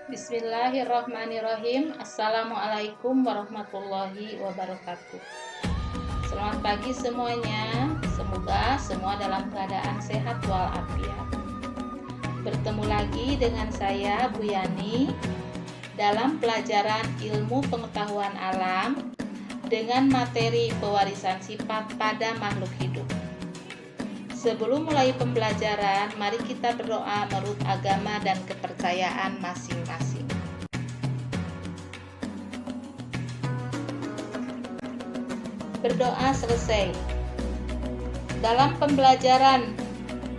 Bismillahirrahmanirrahim. Assalamualaikum warahmatullahi wabarakatuh. Selamat pagi semuanya. Semoga semua dalam keadaan sehat walafiat. Bertemu lagi dengan saya Bu Yani dalam pelajaran ilmu pengetahuan alam dengan materi pewarisan sifat pada makhluk hidup. Sebelum mulai pembelajaran, mari kita berdoa menurut agama dan kepercayaan masing-masing. Berdoa selesai. Dalam pembelajaran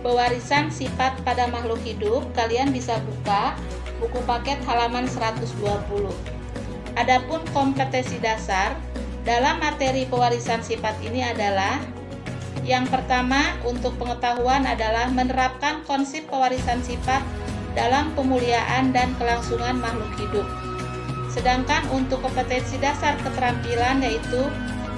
pewarisan sifat pada makhluk hidup, kalian bisa buka buku paket halaman 120. Adapun kompetensi dasar dalam materi pewarisan sifat ini adalah: yang pertama, untuk pengetahuan adalah menerapkan konsep pewarisan sifat dalam pemuliaan dan kelangsungan makhluk hidup. Sedangkan untuk kompetensi dasar keterampilan yaitu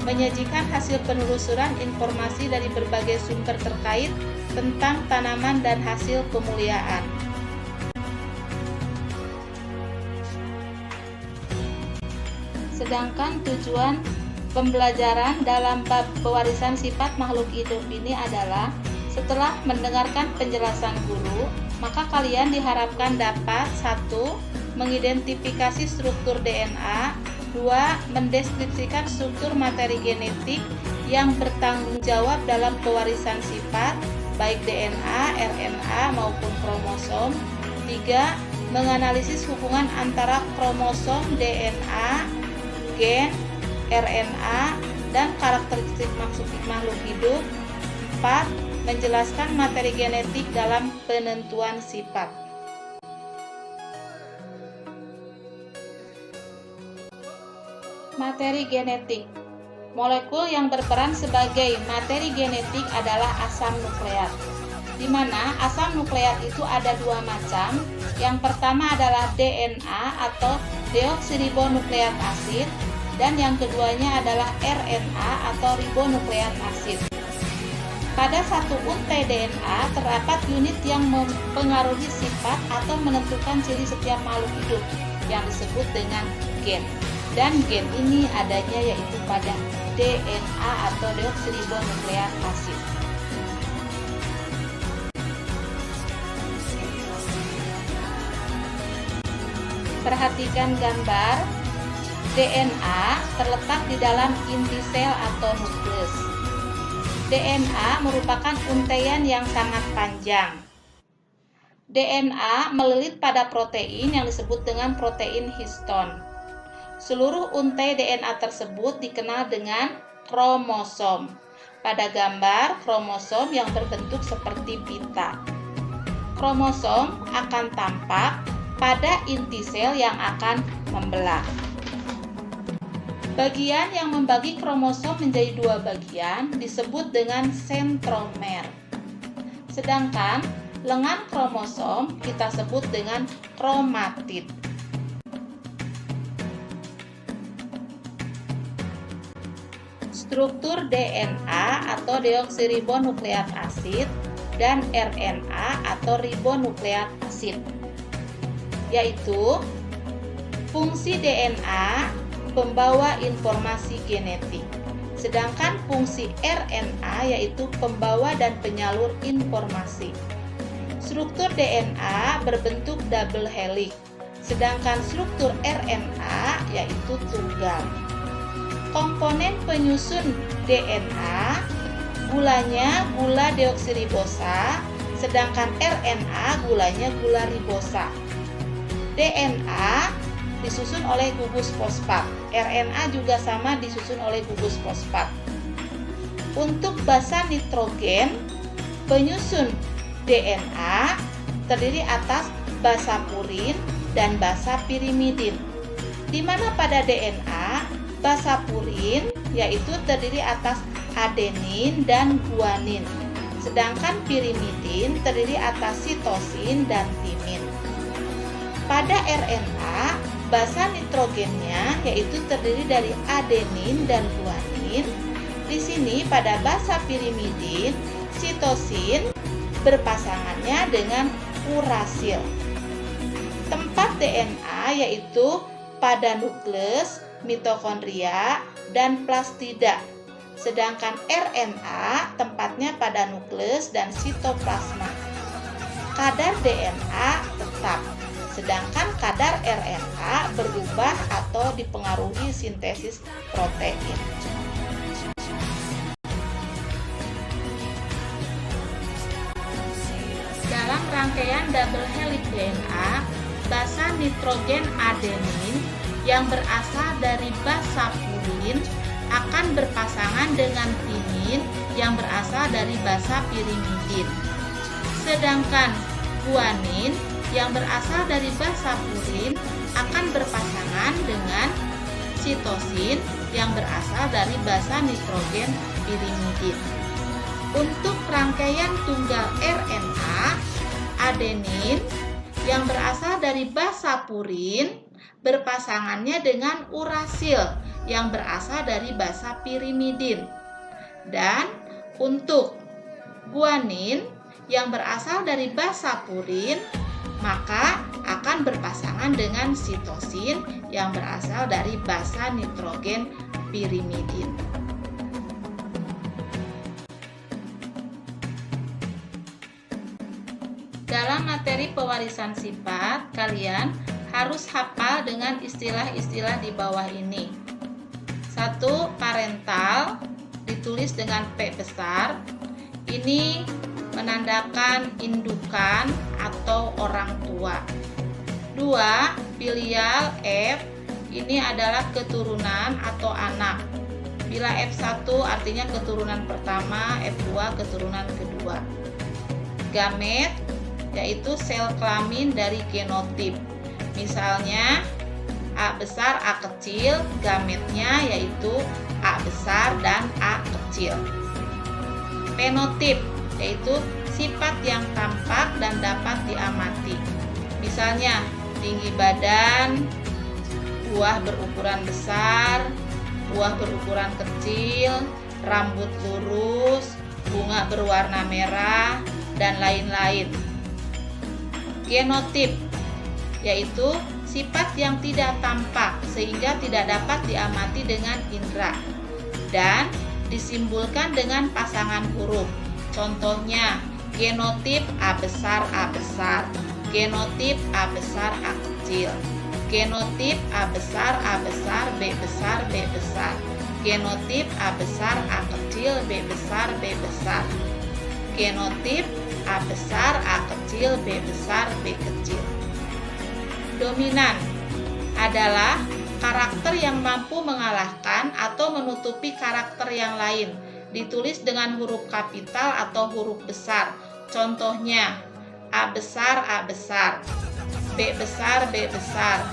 menyajikan hasil penelusuran informasi dari berbagai sumber terkait tentang tanaman dan hasil pemuliaan. Sedangkan tujuan pembelajaran dalam bab pewarisan sifat makhluk hidup ini adalah setelah mendengarkan penjelasan guru, maka kalian diharapkan dapat 1. Mengidentifikasi struktur DNA, 2. Mendeskripsikan struktur materi genetik yang bertanggung jawab dalam pewarisan sifat, baik DNA, RNA maupun kromosom, 3. Menganalisis hubungan antara kromosom, DNA, gen, RNA, dan karakteristik makhluk hidup. 4. Menjelaskan materi genetik dalam penentuan sifat. Materi genetik. Molekul yang berperan sebagai materi genetik adalah asam nukleat, di mana asam nukleat itu ada 2 macam. Yang pertama adalah DNA atau deoksiribonukleat asid, dan yang keduanya adalah RNA atau ribonukleat asid. Pada satu untai DNA terdapat unit yang mempengaruhi sifat atau menentukan ciri setiap makhluk hidup yang disebut dengan gen. Dan gen ini adanya yaitu pada DNA atau deoksiribonukleat asid. Perhatikan gambar. DNA terletak di dalam inti sel atau nukleus. DNA merupakan untaian yang sangat panjang. DNA melilit pada protein yang disebut dengan protein histon. Seluruh untai DNA tersebut dikenal dengan kromosom. Pada gambar, kromosom yang berbentuk seperti pita. Kromosom akan tampak pada inti sel yang akan membelah. Bagian yang membagi kromosom menjadi 2 bagian disebut dengan sentromer. Sedangkan lengan kromosom kita sebut dengan kromatid. Struktur DNA atau deoksiribonukleat asid dan RNA atau ribonukleat asid, yaitu fungsi DNA pembawa informasi genetik, sedangkan fungsi RNA yaitu pembawa dan penyalur informasi. Struktur DNA berbentuk double helix, sedangkan struktur RNA yaitu tunggal. Komponen penyusun DNA, gulanya gula deoksiribosa, sedangkan RNA gulanya gula ribosa. DNA disusun oleh gugus fosfat, RNA juga sama disusun oleh gugus fosfat. Untuk basa nitrogen, penyusun DNA terdiri atas basa purin dan basa pirimidin, di mana pada DNA basa purin yaitu terdiri atas adenin dan guanin, sedangkan pirimidin terdiri atas sitosin dan timin. Pada RNA, basa nitrogennya yaitu terdiri dari adenin dan guanin. Di sini pada basa pirimidin, sitosin berpasangannya dengan urasil. Tempat DNA yaitu pada nukleus, mitokondria, dan plastida. Sedangkan RNA tempatnya pada nukleus dan sitoplasma. Kadar DNA tetap, sedangkan kadar RNA berubah atau dipengaruhi sintesis protein. Dalam rangkaian double helix DNA, basa nitrogen adenin yang berasal dari basa purin akan berpasangan dengan timin yang berasal dari basa pirimidin. Sedangkan guanin yang berasal dari basa purin akan berpasangan dengan sitosin yang berasal dari basa nitrogen pirimidin. Untuk rangkaian tunggal RNA, adenin yang berasal dari basa purin berpasangannya dengan urasil yang berasal dari basa pirimidin. Dan untuk guanin yang berasal dari basa purin maka akan berpasangan dengan sitosin yang berasal dari basa nitrogen pirimidin. Dalam materi pewarisan sifat, kalian harus hafal dengan istilah-istilah di bawah ini. 1. Parental ditulis dengan P besar. Ini menandakan indukan atau orang tua. 2. Filial F, ini adalah keturunan atau anak. Bila F1 artinya keturunan pertama, F2 keturunan kedua. Gamet yaitu sel kelamin dari genotip. Misalnya A besar, A kecil, gametnya yaitu A besar dan A kecil. Fenotip yaitu sifat yang tampak dan dapat diamati. Misalnya tinggi badan, buah berukuran besar, buah berukuran kecil, rambut lurus, bunga berwarna merah, dan lain-lain. Genotip yaitu sifat yang tidak tampak sehingga tidak dapat diamati dengan indera dan disimbolkan dengan pasangan huruf. Contohnya genotip A besar, A besar, genotip A besar, A kecil, genotip A besar, A besar, B besar, B besar, genotip A besar, A kecil, B besar, B besar, genotip A besar, A kecil, B besar, B kecil. Dominan adalah karakter yang mampu mengalahkan atau menutupi karakter yang lain. Ditulis dengan huruf kapital atau huruf besar. Contohnya A besar, A besar, B besar, B besar,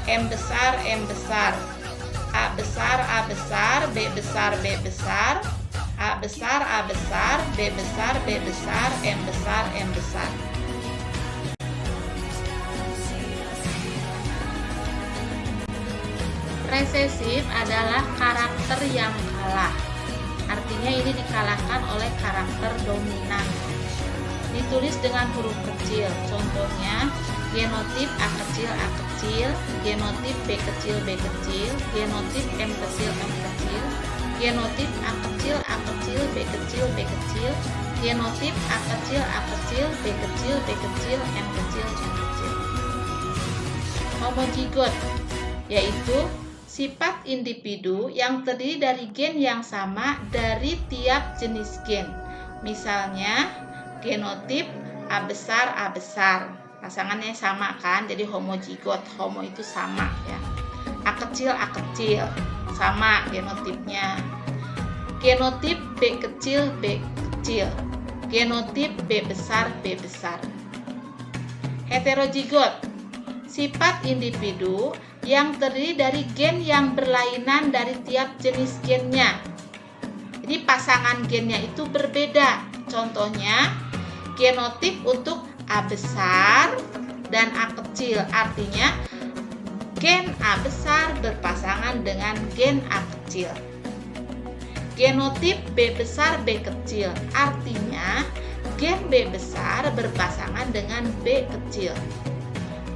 M besar, M besar, A besar, A besar, B besar, B besar, A besar, A besar, B besar, B besar, M besar, M besar. Resesif adalah karakter yang kalah. Artinya ini dikalahkan oleh karakter dominan. Ditulis dengan huruf kecil. Contohnya genotip A kecil, A kecil, genotip B kecil, B kecil, genotip M kecil, M kecil, genotip A kecil, A kecil, B kecil, B kecil, genotip A kecil, A kecil, B kecil, B kecil, M kecil, M kecil. Homozigot yaitu sifat individu yang terdiri dari gen yang sama dari tiap jenis gen. Misalnya genotip A besar, A besar, pasangannya sama kan, jadi homozigot. Homo itu sama ya. A kecil, A kecil, sama genotipnya. Genotip B kecil, B kecil, genotip B besar, B besar. Heterozigot, sifat individu yang terdiri dari gen yang berlainan dari tiap jenis gennya. Jadi pasangan gennya itu berbeda. Contohnya genotip untuk A besar dan A kecil, artinya gen A besar berpasangan dengan gen A kecil. Genotip B besar, B kecil, artinya gen B besar berpasangan dengan B kecil.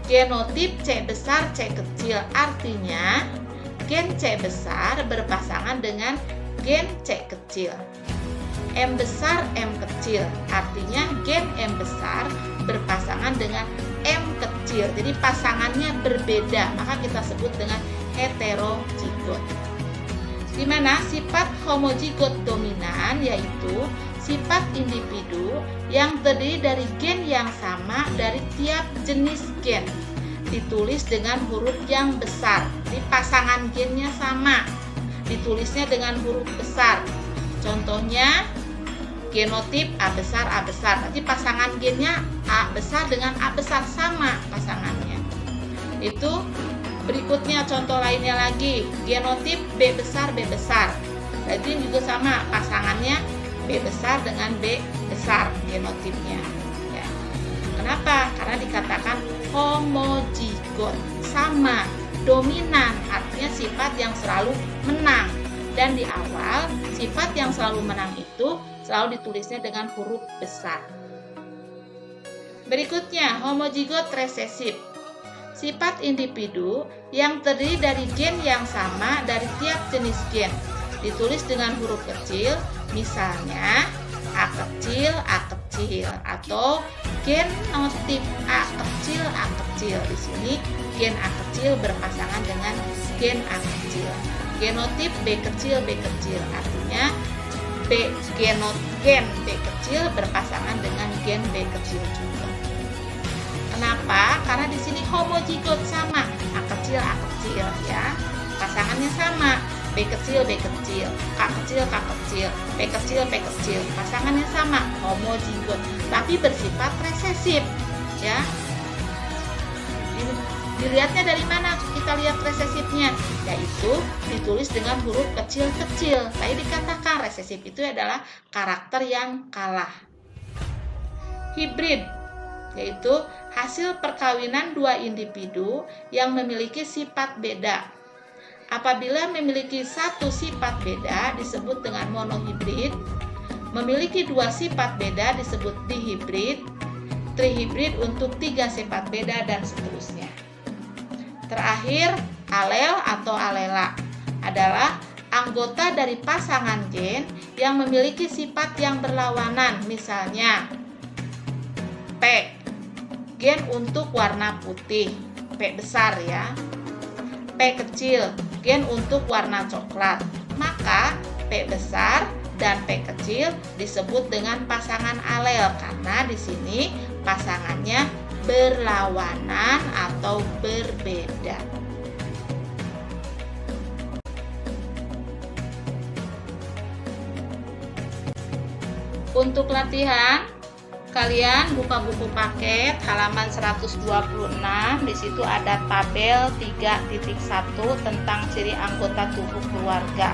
Genotip C besar C kecil, artinya gen C besar berpasangan dengan gen C kecil. M besar M kecil, artinya gen M besar berpasangan dengan M kecil. Jadi pasangannya berbeda, maka kita sebut dengan heterozigot. Di mana sifat homozigot dominan yaitu sifat individu yang terdiri dari gen yang sama dari tiap jenis gen, ditulis dengan huruf yang besar. Jadi pasangan gennya sama, ditulisnya dengan huruf besar. Contohnya genotip A besar, nanti pasangan gennya A besar dengan A besar sama pasangannya. Itu berikutnya contoh lainnya lagi, genotip B besar, berarti juga sama pasangannya B besar dengan B besar genotipnya. Ya. Kenapa? Karena dikatakan homozigot, sama, dominan, artinya sifat yang selalu menang. Dan di awal, sifat yang selalu menang itu selalu ditulisnya dengan huruf besar. Berikutnya, homozigot resesif. Sifat individu yang terdiri dari gen yang sama dari tiap jenis gen, ditulis dengan huruf kecil, misalnya A kecil, atau genotip A kecil. Di sini gen A kecil berpasangan dengan gen A kecil. Genotip B kecil, artinya gen B kecil berpasangan dengan gen B kecil juga. Kenapa? Karena di sini homozigot sama, A kecil ya. Pasangannya sama, B kecil, A kecil, B kecil. Pasangannya sama, homozigot, tapi bersifat resesif, ya. Dilihatnya dari mana kita lihat resesifnya? Yaitu ditulis dengan huruf kecil-kecil. Tadi dikatakan resesif itu adalah karakter yang kalah. Hibrid yaitu hasil perkawinan dua individu yang memiliki sifat beda. Apabila memiliki satu sifat beda disebut dengan monohibrid, memiliki dua sifat beda disebut dihibrid, trihibrid untuk tiga sifat beda, dan seterusnya. Terakhir, alel atau alela adalah anggota dari pasangan gen yang memiliki sifat yang berlawanan. Misalnya P, gen untuk warna putih, P besar ya. P kecil, gen untuk warna coklat. Maka P besar dan P kecil disebut dengan pasangan alel karena di sini pasangannya berlawanan atau berbeda. Untuk latihan, kalian buka buku paket halaman 126. Di situ ada tabel 3.1 tentang ciri anggota tubuh keluarga.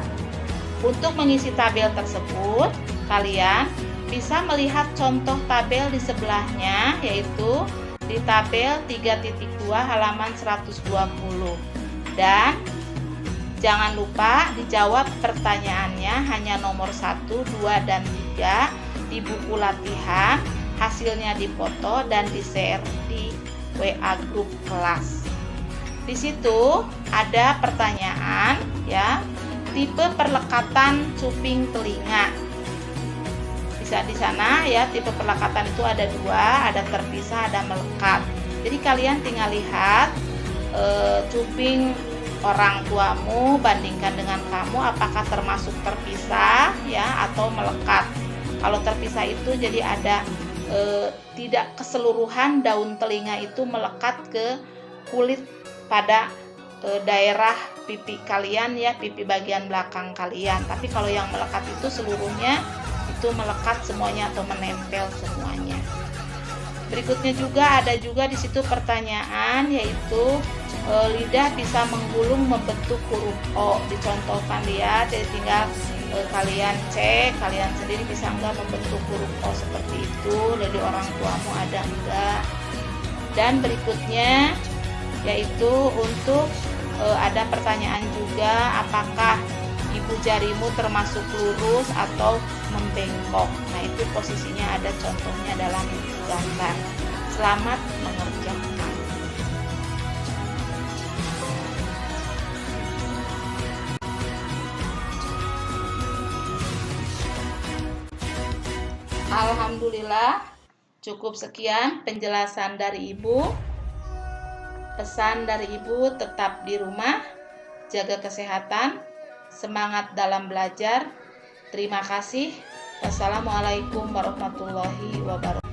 Untuk mengisi tabel tersebut, kalian bisa melihat contoh tabel di sebelahnya, yaitu di tabel 3.2 halaman 120. Dan jangan lupa dijawab pertanyaannya hanya nomor 1, 2, dan 3 di buku latihan. Hasilnya difoto dan di-share di WA grup kelas. Di situ ada pertanyaan ya, tipe perlekatan cuping telinga. Bisa di sana ya, tipe perlekatan itu ada dua, ada terpisah, ada melekat. Jadi kalian tinggal lihat cuping orang tuamu bandingkan dengan kamu, apakah termasuk terpisah ya atau melekat. Kalau terpisah itu jadi ada tidak keseluruhan daun telinga itu melekat ke kulit pada daerah pipi kalian ya, pipi bagian belakang kalian. Tapi kalau yang melekat itu seluruhnya itu melekat semuanya atau menempel semuanya. Berikutnya juga ada juga di situ pertanyaan, yaitu lidah bisa menggulung membentuk huruf O. Dicontohkan lihat, jadi tinggal kalian cek, kalian sendiri bisa enggak membentuk huruf O seperti itu, dari orang tuamu ada enggak. Dan berikutnya yaitu untuk ada pertanyaan juga, apakah ibu jarimu termasuk lurus atau membengkok. Nah, itu posisinya ada contohnya dalam gambar. Selamat mengerjakan. Alhamdulillah, cukup sekian penjelasan dari Ibu. Pesan dari Ibu, tetap di rumah, jaga kesehatan, semangat dalam belajar. Terima kasih. Wassalamualaikum warahmatullahi wabarakatuh.